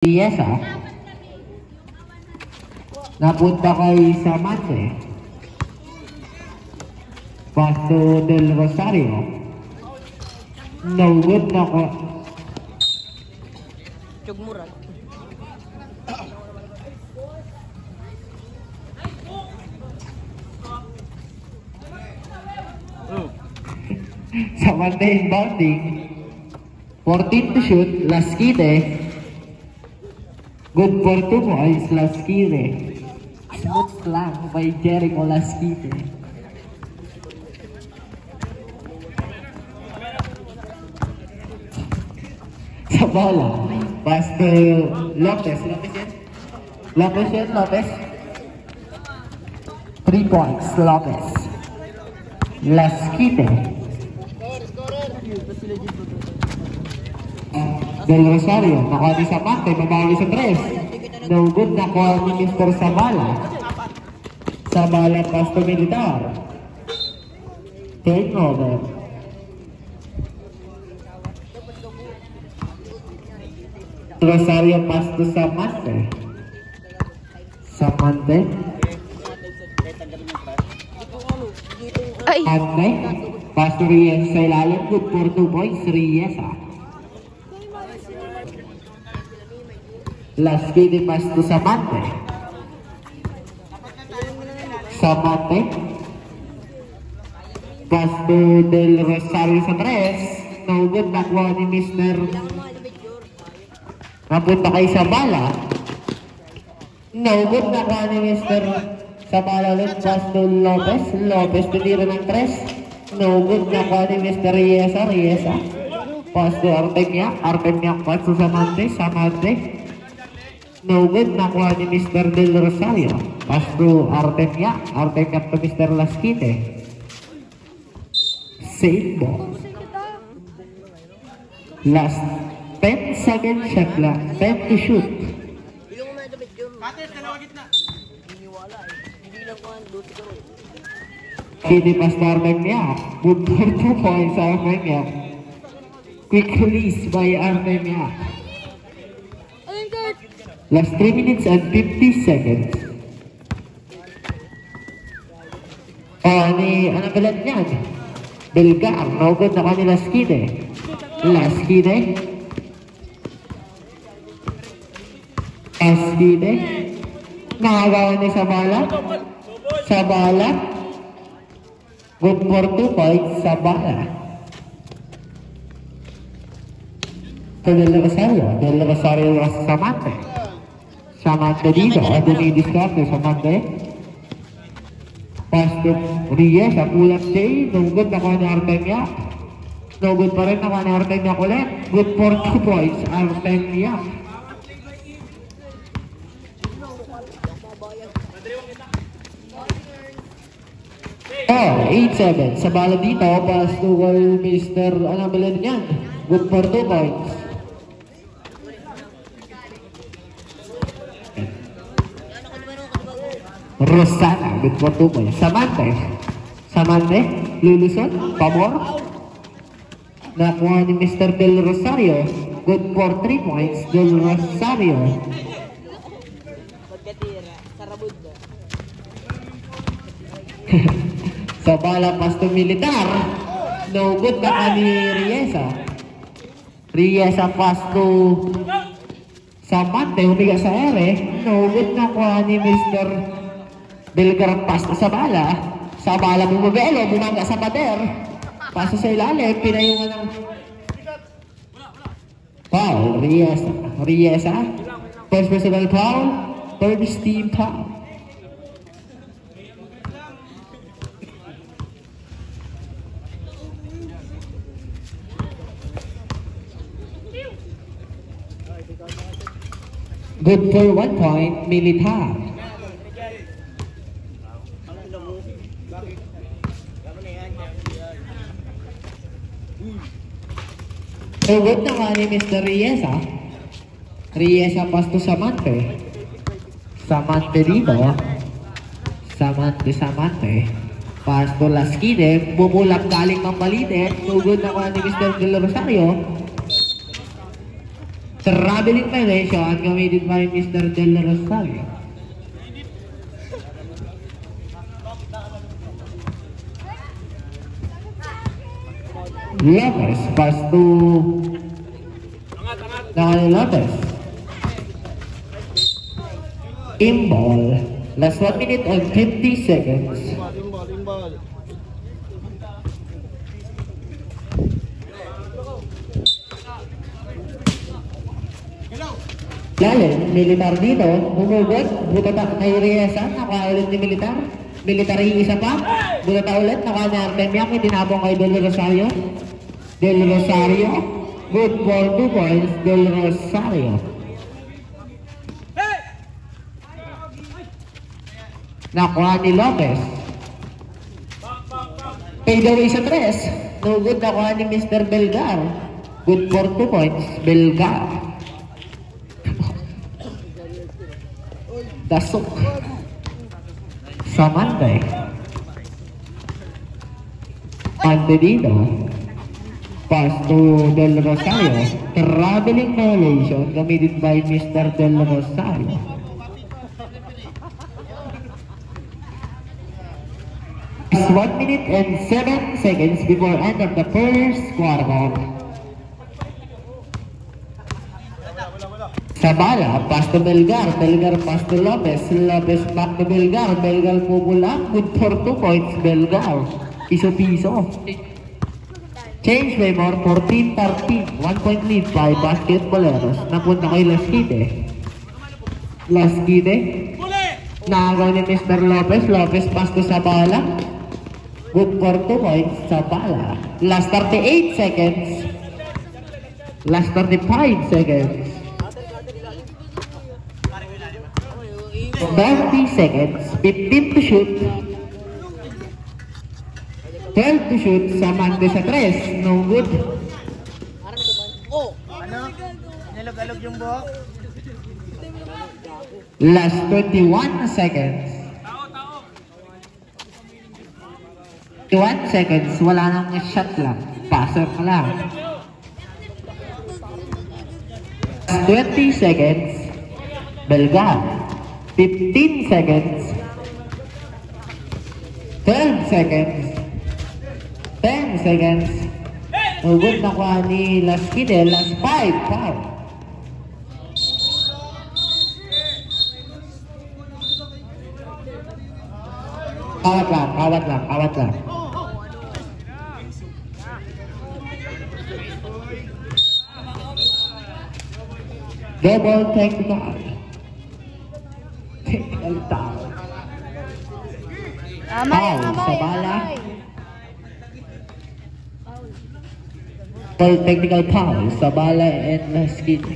Riesa. Napunta kay Samante. Pasto del Rosario. No good na ko. Chugmuran. Samante inbounding. 14 to shoot. Laskite. Good for 2 points, Laskite. Smooth slam by Jericho Laskite. Sa bola, Pasto Lopez. Lopez. 3 points, Lopez. Laskite. Del Rosario, nakuha ni Samante, mabawi sa 3. No good, nakuha ni Mr. Sabala. Sabala, Pasto Militar. Turnover. Rosario, Pasto Samante. Samante. Samante. Pasto Reyes sa ilalim, good for 2 points, Reyes Laskite Pasto Samante. Pasto del Rosario sa 3. No good, nakuha ni Mr. Napunta kay Sabala. No good, nakuha ni Mr. Sabala ulit. Pasto Lopez tinira ng 3. No good, nakuha ni Mr. Riesa. Pasto Artemia Pasto Samante. No good, nakuha ni Mr. Del Rosario. Pasto Artemia to Mr. Laskite. Save ball. Last 10 seconds shot lang. 10 to shoot. Kini Pasto Artemia. Good for 2 points, Artemia. Quick release by Artemia. Last 3 minutes and 50 seconds. Ano pala niyan? Belgar, no good na kanila Laskite. Nakagawa ni Sabala. Good for 2 points, Sabala. So, Del Rosario was Samante dito, dumidiscarte Samante. Pasto Reyes, kulang J, no good, nakuha ni Artemia. No good pa rin, nakuha ni Artemia ulit. Good for 2 points, Artemia. Oh, 8-7. Sa bala dito, Pasto kay Mr. Anabela niyan. Good for 2 points. Rosana, good for 2 points. Samante, lulusot, pabor. Nakuha ni Mr. Del Rosario. Good for 3 points, Del Rosario. Sa bala, Pasto Militar. No good, na ni Riesa, Pasto Samante, humiga sa ere. No good, nakuha ni Mr. Belgar. Pasto Sabala bumabelo, bumangga sa pader. Paso sa ilalim, pinayungan ng foul. Riesa. First personal foul, third team foul. Good for 1 point, Militar. So good na ni Mr. Riesa Pasto Samante. Samante dito. Samante. Pasto Laskite. Bumulap galing ng Balite. So good na ni Mr. Del Rosario. Traveling violation committed by Mr. Del Rosario. Lopez pass to Daniel Lopez. Imball. Last 1 minute and 50 seconds. Lalim, militar dito, bumugod, butata kay Riesa, nakuha ulit ni militar. Military isa pa, butata ulit, nakuha ni Artemiak, itinabong kay Del Rosario. Del Rosario, good for 2 points, Del Rosario. Nakuha ni Lopez. Fade away sa 3, no good, nakuha ni Mr. Belgar. Good for 2 points, Belgar. Dasok sa Monday. Monday dito. Pass to Del Rosario. Traveling violation committed by Mr. Del Rosario. It's 1 minute and 7 seconds before end of the first quarter. Sabala, pass to Belgar, Belgar pass to Lopez, Lopez back to Belgar, Belgar pupulang, good for 2 points, Belgar, piso-piso. Change by more, 14-13, 1 point lead by Basketballeros, napunta kay Lasquite. Lasquite, nakagaw ni Mr. Lopez, Lopez pass to Sabala, good for 2 points, Sabala. Last 38 seconds, last 35 seconds. 30 seconds, 15 to shoot, 12 to shoot, Samante sa 3, no good. Ano? Nilog-alog yung buhok? Last 21 seconds. 21 seconds, wala nang shot lang, passer ka lang. 20 seconds, Belgar. 15 seconds, 12 seconds, 10 seconds. No good, nakuha ni Lasquite. Last 5, foul. Kawat lang, kawat lang, kawat lang. Double technical. Technical foul. Foul sa bala. Full technical foul sa bala and Lasquite.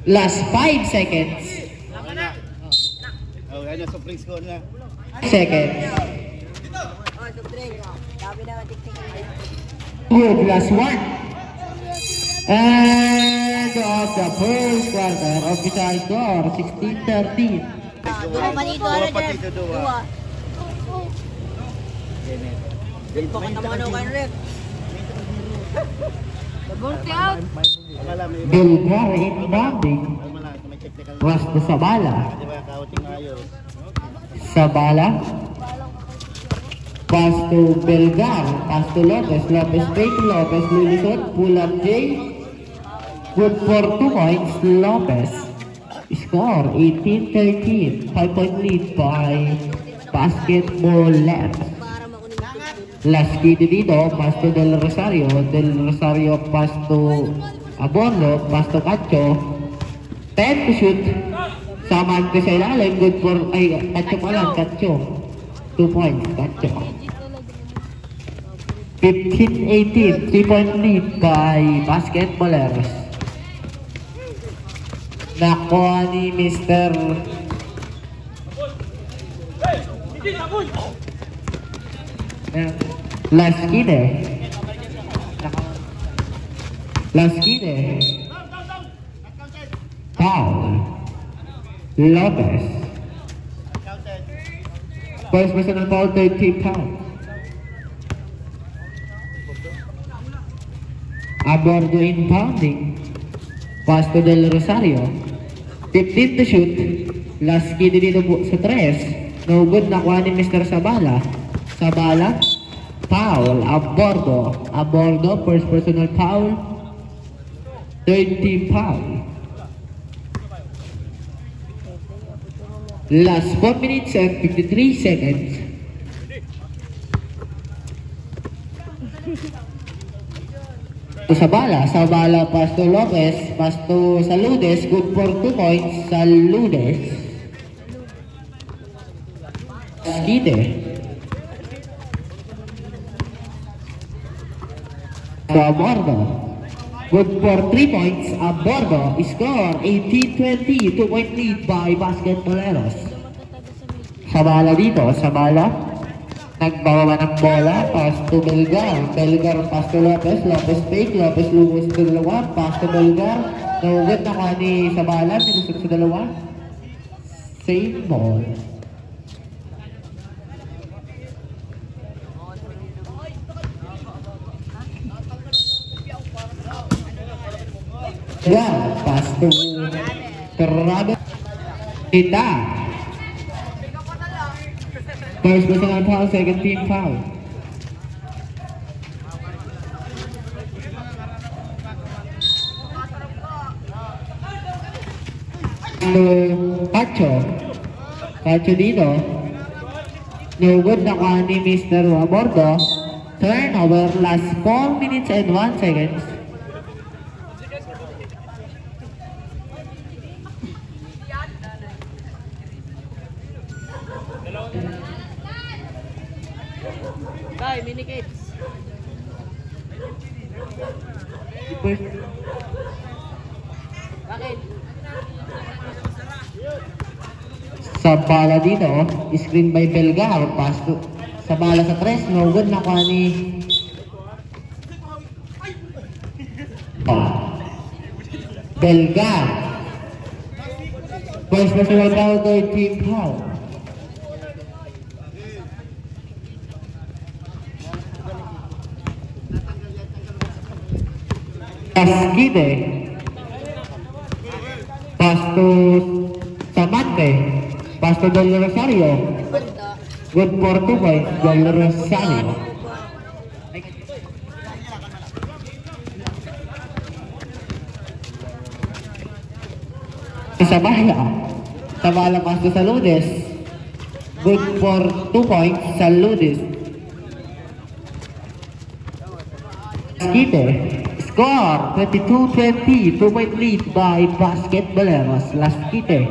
Last 5 seconds. Oh, ano, supreme score na. Seconds. Good, last 1. And of the first quarter, official score 16-13. Dua pa dito, ano dyan? Dua. Baka naman ako kayo rin. Bunti out. Belgar inbounding. Rasta sa bala. Sa bala. Pass to Belgar. Pass to Lopez. Lopez straight to Lopez. Lulusot. Pull up J. Good for 2 points. Lopez. Score 18-13. 5-point lead by Basketballeros. Lasquite dito, pass to Del Rosario. Del Rosario pass to Abono, pass to Cacho. 10 to shoot. Samante sa ilalim, good for, ay, Cacho pa lang, Cacho. 2 points, Cacho. 15-18, 3-point lead by Basketballeros. Nakuha ni Mr. Lasquite. Lasquite. Foul. Lopez. First personal foul, 30 foul. Abordo inbounding. Pass to Del Rosario. 15 to shoot. Last kid dito po sa 3. No good, nakuha ni Mr. Sabala. Sabala. Foul. Abordo. First personal foul. Third team foul. Last 4 minutes and 53 seconds. To Sabala pass to Lopez, pass to Saludes, good for 2 points, Saludes. Skide. To Abordo, good for 3 points, Abordo, score 18-20, 2-point lead by Basketballeros. Sabala dito, nagbawa ng bola, pass to Belgar, pass to Lopez fake, Lopez lumos sa dalawa, pass to Belgar, naugot na ni Sabala, sinusok sa dalawa, same ball. Pass to Terrabe, Ita. First personal foul, second team foul. Pacho dito. No good, nakuha ni Mr. Abordo. Turnover, last 4 minutes and 1 seconds. Mini kids. Bakit? Sa bala dito, screen by Belgar, pass to sa bala sa 3, no good, nakuha ni Belgar. First personal foul, third team foul. Skide. Pass to Samante. Pass to Del Rosario. Good for 2 points, Del Rosario. Sabala pass to Saludes. Good for 2 points, Saludes. Skide. Score 22-20, 2-point lead by Basketballeros. Last kite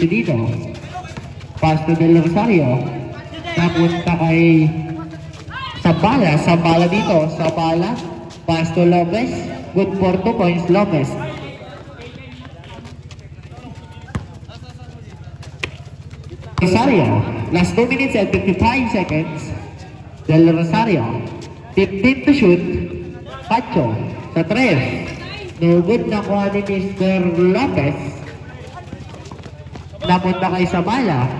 dito. Pass to Del Rosario. Napunta kay Sabala dito. Pass to Lopez. Good for 2 points, Lopez. Rosario. Last 2 minutes and 55 seconds. Del Rosario. 15 to shoot. Pacho sa 3. No good, nakuha ni Mr. Lopez. Napunta kay Sabala.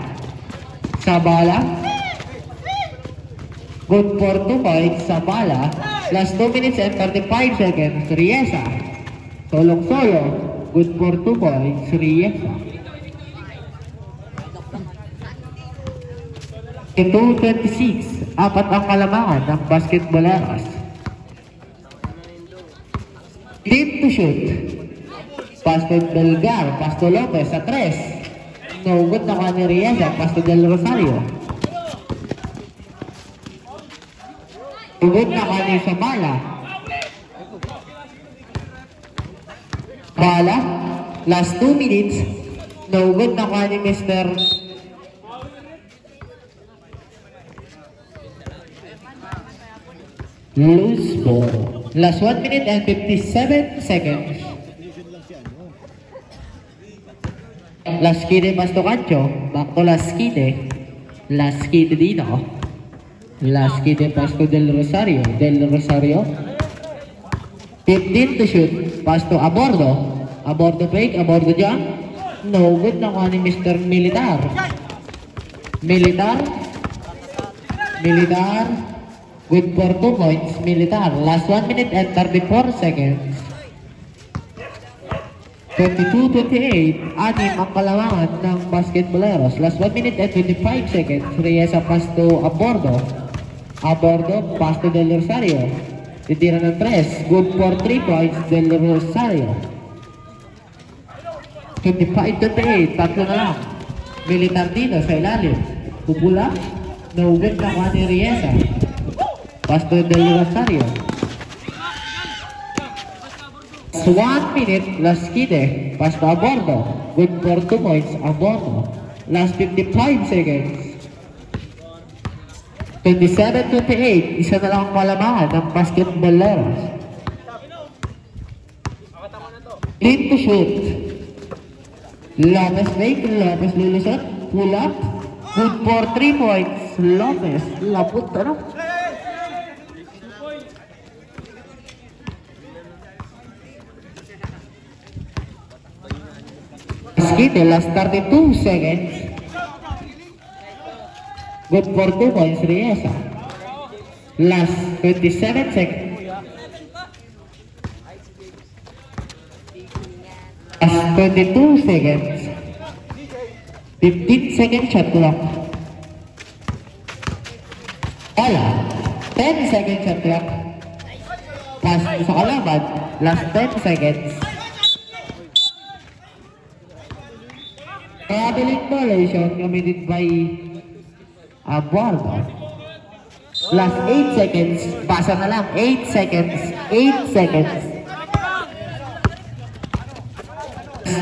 Good for 2 points, Sabala. Last 2 minutes and 35 seconds, Riesa. Solong-solo. Good for 2 points, Riesa. 2-26, 4 ang kalamangan ng Basketballeros. Team to shoot. Pass to Belgar, pass to Lopez sa 3. No good, nakuha ni Riesa, pass to Del Rosario. No good, nakuha ni Sabala. Last 2 minutes. No good, nakuha ni Mr. Loose ball. Last 1 minute and 57 seconds. Last kid pass to Cancho. Back to last kid. Last kid dito. Last kid pass to Del Rosario. 15 to shoot. Pass to Abordo. Abordo fake. Abordo jump. No good, nakuha ni Mr. Militar. Good for 2 points, Militar. Last 1 minute and 34 seconds. 22-28, anim ang kalamangan ng basketballeros. Last 1 minute and 25 seconds. Riesa pass to Abordo. Abordo, pass to Del Rosario. Titira ng 3. Good for 3 points, Del Rosario. 25-28, tatlo na lang. Militar dito sa ilalim. Pupula. Naugod na kwa ni Riesa. Pass to Del Rosario. 1 minute, last kide. Pass to Abordo. Good for 2 points, Abordo. Last 55 seconds. 27-28, isa na lang ang kalamangan ng basketballeros. Team to shoot. Lopez make, Lopez lulusot, pull up. Good for 3 points, Lopez. Lapot, ano? Skite, last 32 seconds. Good for 2 points, Riesa. Last 27 seconds. Last 22 seconds. 15 seconds shot clock. Wala. 10 seconds shot clock. Pass sa kalaban. Last 10 seconds. Traveling violation committed by Abordo. Last 8 seconds. Basa na lang. 8 seconds. 8 seconds.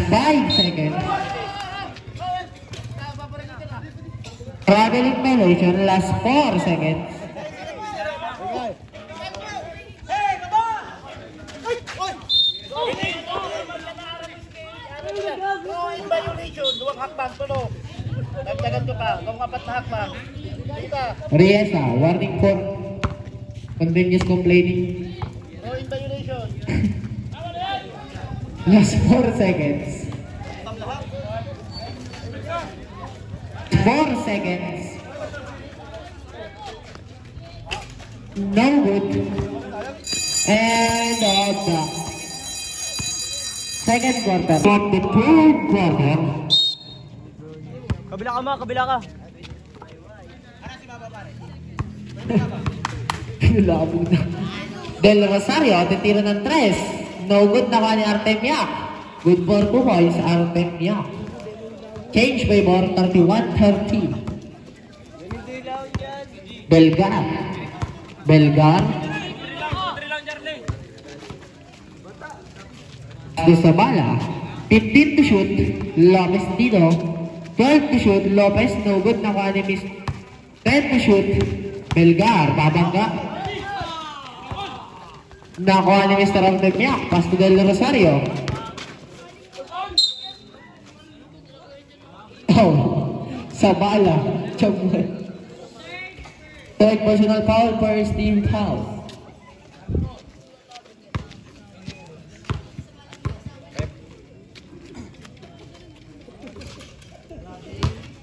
5 seconds. Traveling violation. Last 4 seconds. Violation, 2 hakbang tulo. Nagdagan ko pa, kung 4 na hakbang. Riesa, warning for continuous complaining. No in violation. Last 4 seconds. 4 seconds. No good. And out the second quarter. From the third quarter. Kabila ka ma, kabila ka. Del Rosario, titira ng 3. No good na ni Artemiak. Good for 2 points, Artemiak. Change by more, 31-30. Belgar. Belgar. Sa bala. 15 to shoot, Lopez dito. 12 to shoot, Lopez, no good na ni Miss. 10 to shoot, Belgar, babangga. Nakuha ni Mr. Artemiak, pass to Del Rosario. Oh, sa bala. Third personal foul, first team foul.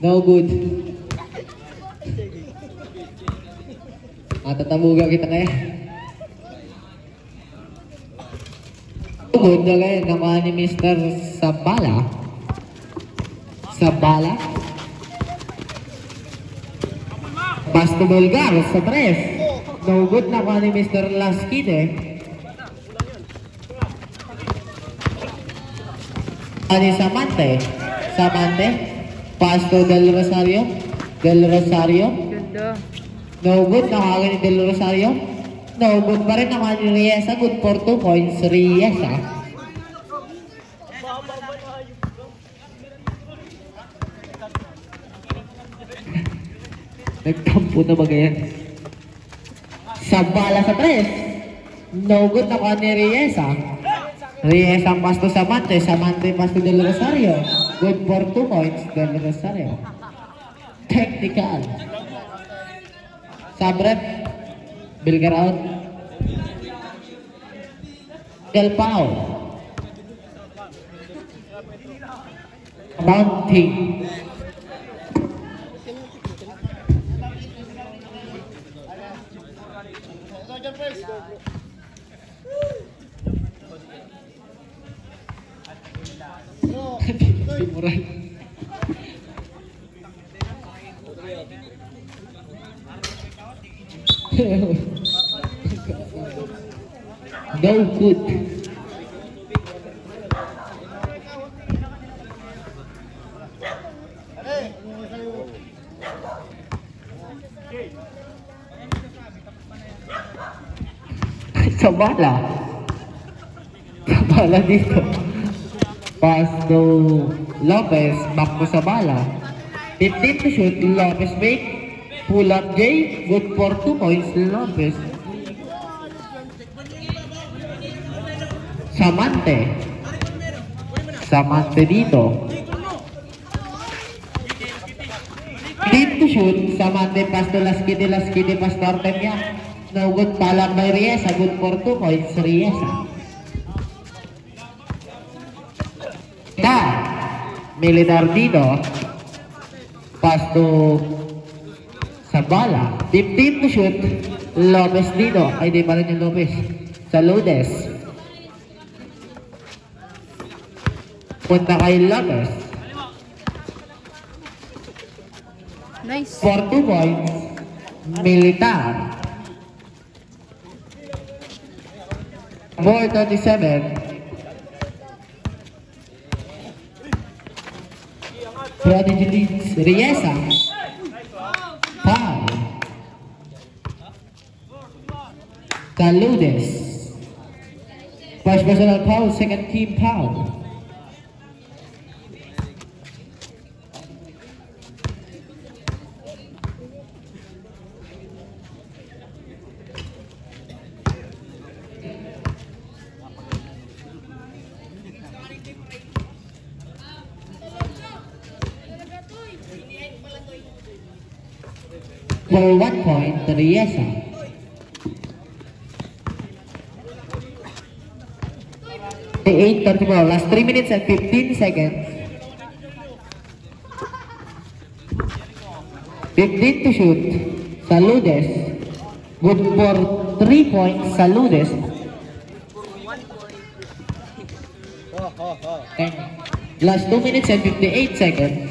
No good. Tatamuga kita kaya. Good na kaya nakuha ni Mr. Sabala. Sabala. Pass to Belgar sa 3. No good na kuha ni Mr. Lasquide. Ani Samante. Samante. Pass to Del Rosario. Del Rosario. No good na kuha ni Del Rosario. No good pa rin naman ni Riesa. Good for 2 points. Riesa. Nagtampo na ba ganyan? Sabala sa 3. No good na kuha ni Riesa. Riesa pass to Samante. Samante pass to Del Rosario. Good for 2 points. Del Rosario. Technical. Sabret. Belgar out. Del Pau. Mounting. Moral. No good. Sa bala. Sa bala dito. Pass to Lopez. Back to sa bala. 15 to shoot. Lopez make. Pull up J. Good for 2 points. Lopez. Samante. Samante dito. 15 to shoot. Samante pass to Lasquide. Lasquide pass to Artemia. No good palak by Riesa. Good for 2 points. Riesa. Militar dito. Pass to Sabala. 15 to shoot. Lopez dito. Ay, di pa rin yung Lopez. Saludes. Punta kay Lopez. Nice. For 2 points. Militar. Ball 37. Prodigy leads Riesa. Foul. Saludes. First personal foul, second team foul. For 1 point, Riesa. The 8:34, last 3 minutes and 15 seconds. 15 to shoot. Saludes. Good for 3 points. Saludes. And last 2 minutes and 58 seconds.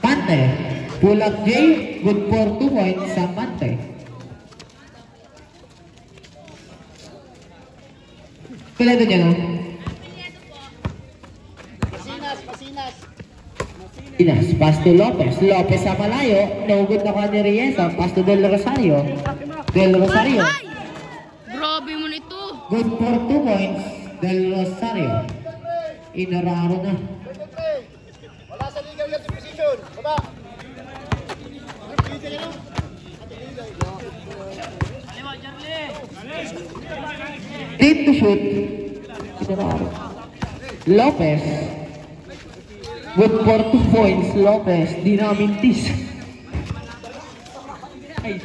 Mante. Pull up J. Good for 2 points sa Mante. Pila ito dyan, no? Pasinas. Pass to Lopez. Lopez sa malayo. No good na ka ni Riesa. Pass to Del Rosario. Del Rosario. Grabe mo nito. Good for 2 points. Del Rosario. Inararo na. Wala sa legal yung position. Baba. 10 to shoot. Lopez. Good for 2 points. Lopez. Di na mintis. Ay.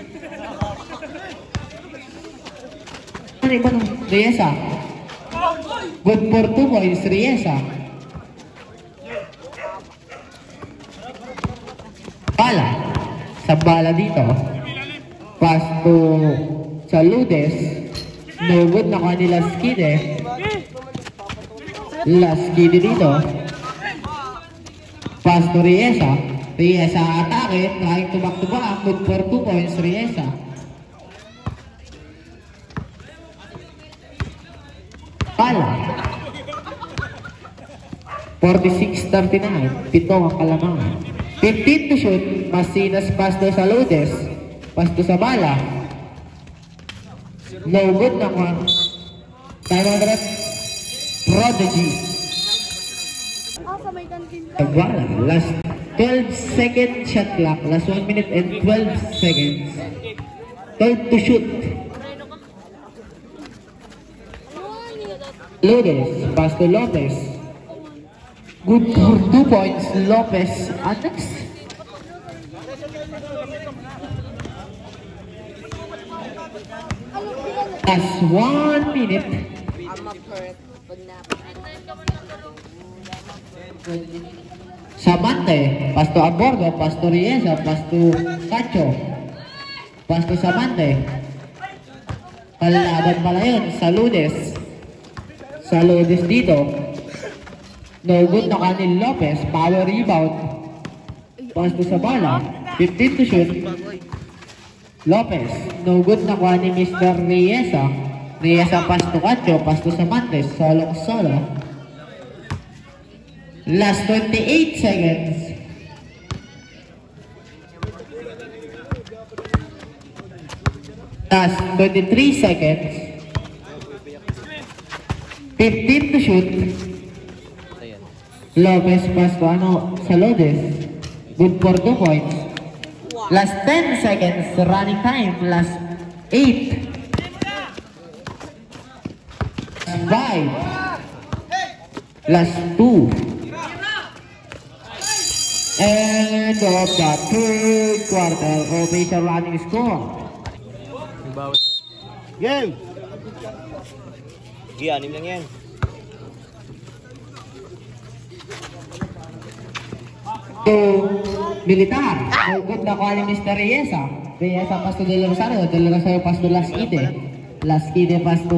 Ano ba nung? Riesa. Good for 2 points. Riesa. Bala. Sa bala dito. Pass to Saludes. No good na kanila Lasquide. Lasquide dito. Pass to Riesa. Riesa atake. Trying to back to back. Good for 2 points. Riesa. Pala. 46-39. Pito ang kalamangan. 15 to shoot. Masinas pass to Saludes. Pass to Sabala. No good na kwa. Time on the Prodigy. Sabala. Last 12 second shot clock. Last 1 minute and 12 seconds. 12 to shoot. Lodes. Pass to Lopez. Good for 2 points. Lopez. Atas. Last 1 minute. Samante. Pass to Aborgo. Pass to Riesa. Pass to Cacho. Pass to Samante. Kalaban pala yun, Saludes. Saludes dito. No good na Kanil Lopez. Power rebound. Pass to sa bala. 15 to shoot. Lopez. No good na kuha ni Mr. Riesa. Riesa pass to Cacho. Pass to Samantes. Solo. Last 28 seconds. Last 23 seconds. 15 to shoot. Lopez pass to Saludes. Good for 2 points. Last 10 seconds. Running time. Last 8. 5. Last 2. And of the third quarter, official running score. Game! Sige, 6 lang yan. To Militar. Good na kuha ni Mr. Riesa. Riesa pass to Del Rosario. Del Rosario pass to Lasquide. Lasquide pass to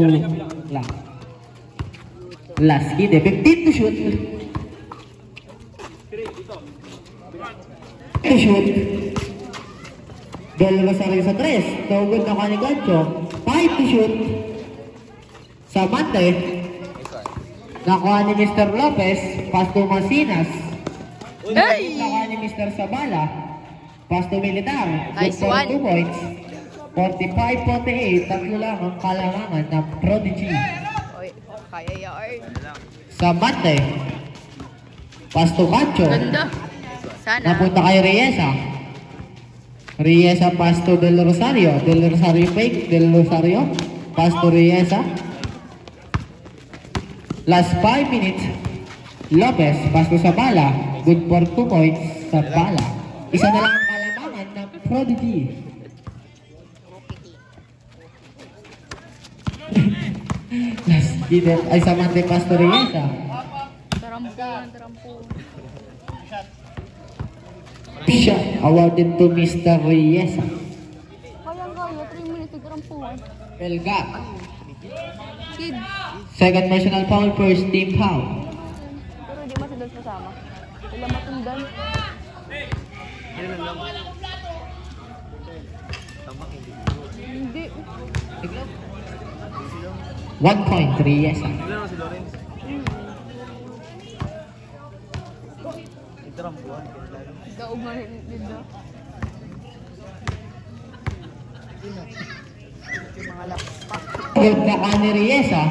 Lasquide. 15 to shoot. To shoot. Del Rosario sa 3. No good na kuha ni Gancho. 5 to shoot. Sa Mante. Nakuha ni Mr. Lopez. Pass to Masinas. Hey! Nakuha ni Mr. Sabala. Pass to Militar. Nice Good for one. 2 points. 45-48. Tatlo lang ang kalamangan ng Prodigy. Oy, kaya yarn. Sa Mante. Pass to Cacho. Ganda. Sana. Napunta kay Riesa. Riesa pass to Del Rosario. Del Rosario fake. Del Rosario. Pass to Riesa. Last 5 minutes. Lopez pass to Sabala. Good for 2 points. Sabala. Isa na lang ang kalamangan ng Prodigy. Last minute. Ay sa Mante pass to Riesa. Tarampo. Shot awarded to Mr. Riesa. Kaya, 3 minutes tarampuan. Pelgat. Kid. Second personal foul, first team foul. Pero di matindal kasama. Wala matundan. Hindi. 1 point, Riesa. Daog na dito. Good na ka ni Riesa.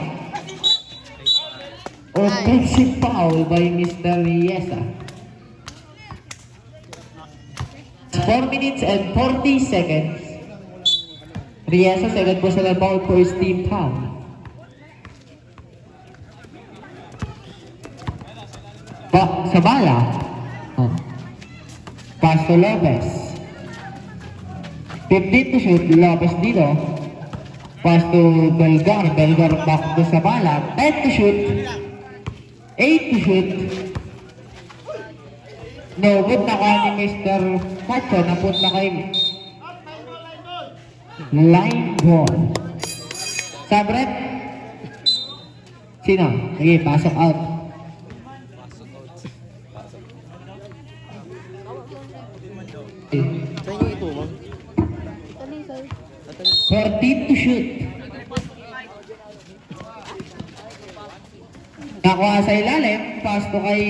Offensive foul by Mr. Riesa. 4 minutes and 40 seconds. Riesa, second personal foul, first team foul. Sabala. Pass to Lopez. 15 to shoot. Lopez dito. Pass to Belgar. Belgar back to Sabala. 10 to shoot. 8 to shoot. No good na kaya ni Mr. Cacho. Napunta kay line ball. Sabret. Sino? Sige, pasok out. Saan yung ito, ma'am? 14 to shoot. Nakuha sa ilalim. Pass to kay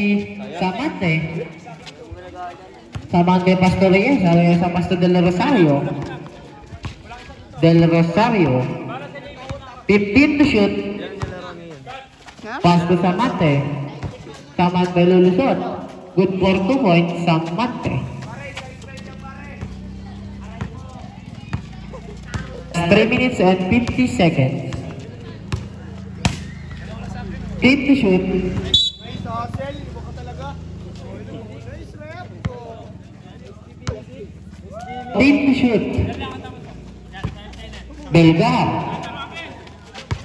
Samante. Samante pass to Riesa. Riesa pass to Del Rosario. Del Rosario. 15 to shoot. Pass to Samante. Samante lulusot. Good for 2 points. Samante. 3 minutes and 50 seconds. 8 to shoot. 8 to shoot. Belgar.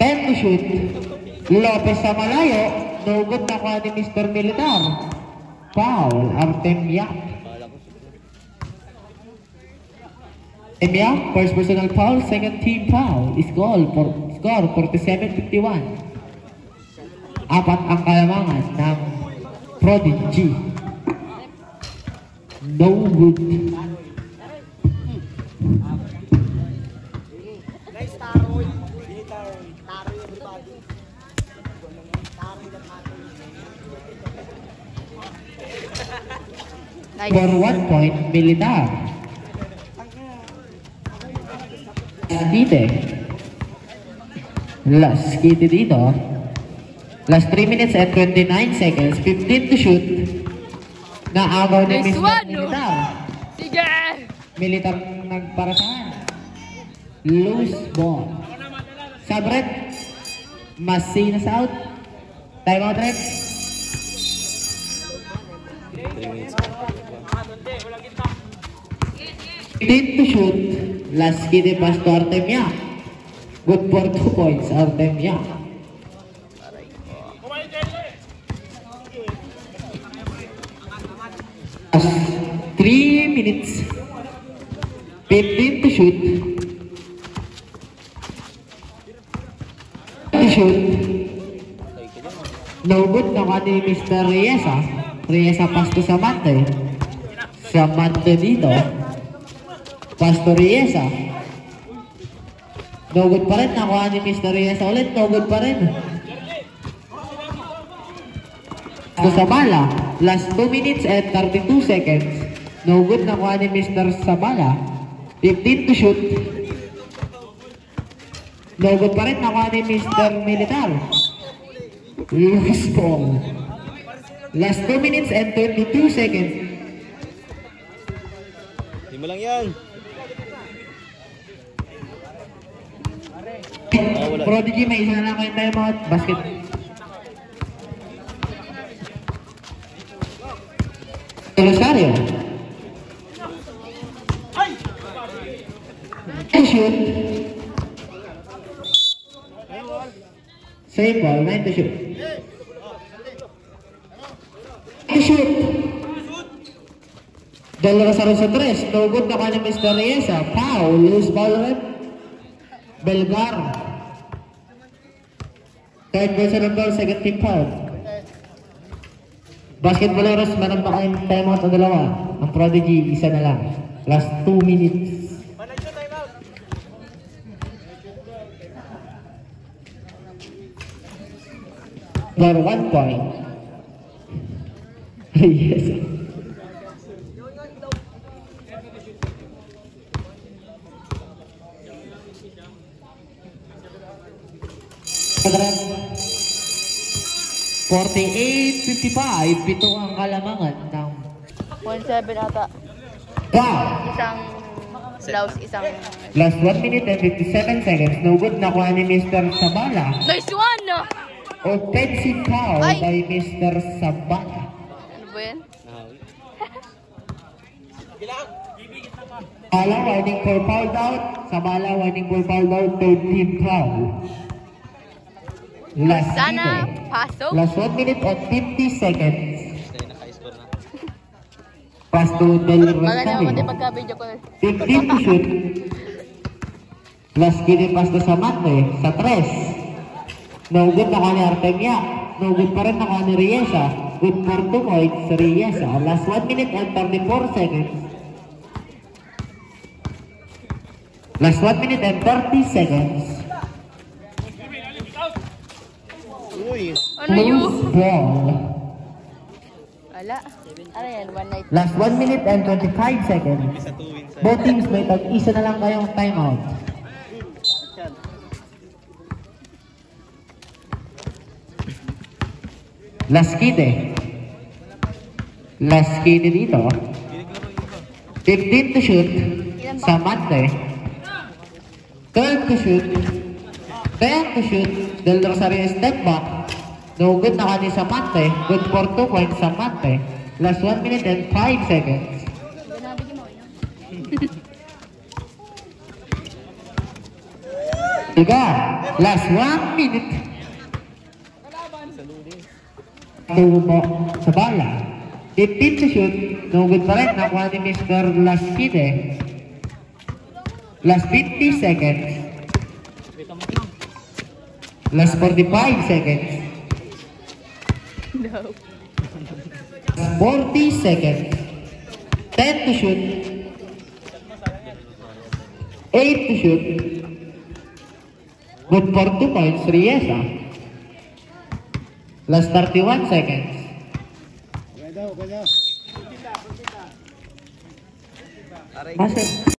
10 to shoot. Lopez sa malayo. No good na kuha ni Mr. Militar. Foul. Artem Yak. Emia, first personal foul, second team foul. Score 47-51. Apat ang kalamangan ng Prodigy. No good. Nice. For 1 point, Militar. Last Kite dito. Last 3 minutes and 29 seconds. 15 to shoot. Naagaw ni Nice Mr. one, no? Militar. Sige! Militar nagparasahan. Loose ball. Sabret. Masinas out. Time out, Red. 15 to shoot. Last Kite pass to Artemia. Good for 2 points, Artemia. Last 3 minutes. 15 to shoot. To shoot. No good naman ni Mr. Riesa. Riesa pass to Samante. Samante dito. Pass to Riesa. No good pa rin. Nakuha ni Mr. Riesa ulit. No good pa rin. So Sabala. Last 2 minutes and 32 seconds. No good. Nakuha ni Mr. Sabala. 15 to shoot. No good pa rin. Nakuha ni Mr. Militar. Loose ball. Last 2 minutes and 22 seconds. Di mo lang yan. Prodigy, may isa na lang kayong timeout. Basket. Rosario. And shoot. Same ball, 9 to shoot. To shoot. Del Rosario sa 3. No good na kanya Mr. Riesa. Foul. Loose ball red. Belgar. Third personal ball, second team foul. Basketballeros, meron pa kayong timeout o dalawa. Ang Prodigy, isa na lang. Last 2 minutes. For 1 point. Yes. $48-55, pito ang kalamangan ng 1-7 ata. Wow! Isang blouse, isang... Last 1 minute and 57 seconds. No good nakuha ni Mr. Sabala. Nice one! Offensive foul Ay! by Mr. Sabala. Ano ba yan? Sabala warning for foul out. Sabala warning for foul out. Third team foul. Last Sana, minute. pasok. Last 1 minute and 50 seconds. Kaya naka-score na. Pass to Del Maganda naman din Rosario. pagka-video ko. 15 to shoot. Last kini pass to Samante. Sa 3. No good nakuha ni Artemia. No good pa rin nakuha ni Riesa. Good for 2 points si Riesa. Last 1 minute and 34 seconds. Last 1 minute and 30 seconds. Uy! Ano yun? Loose ball. Wala. Ano yan? One night. Last 1 minute and 25 seconds. Isa 2 wins. Both teams may tag-isa na lang kayong timeout. Last kite. Last kite dito. 15 to shoot. Samante. 12 to shoot. 10 to shoot. Del Rosario step back. No good na kani Samante. Good for 2 points Samante. Last 1 minute and 5 seconds. Tiga. Last 1 minute. Tumo sa bala. 15 to shoot. No good pa rin. Nakuha ni Mr. Laskide. Last 50 seconds. Last 45 seconds. No. 40 seconds. 10 to shoot. 8 to shoot. Good for 2 points, Riesa. Last 31 seconds. Okay daw. Masuk.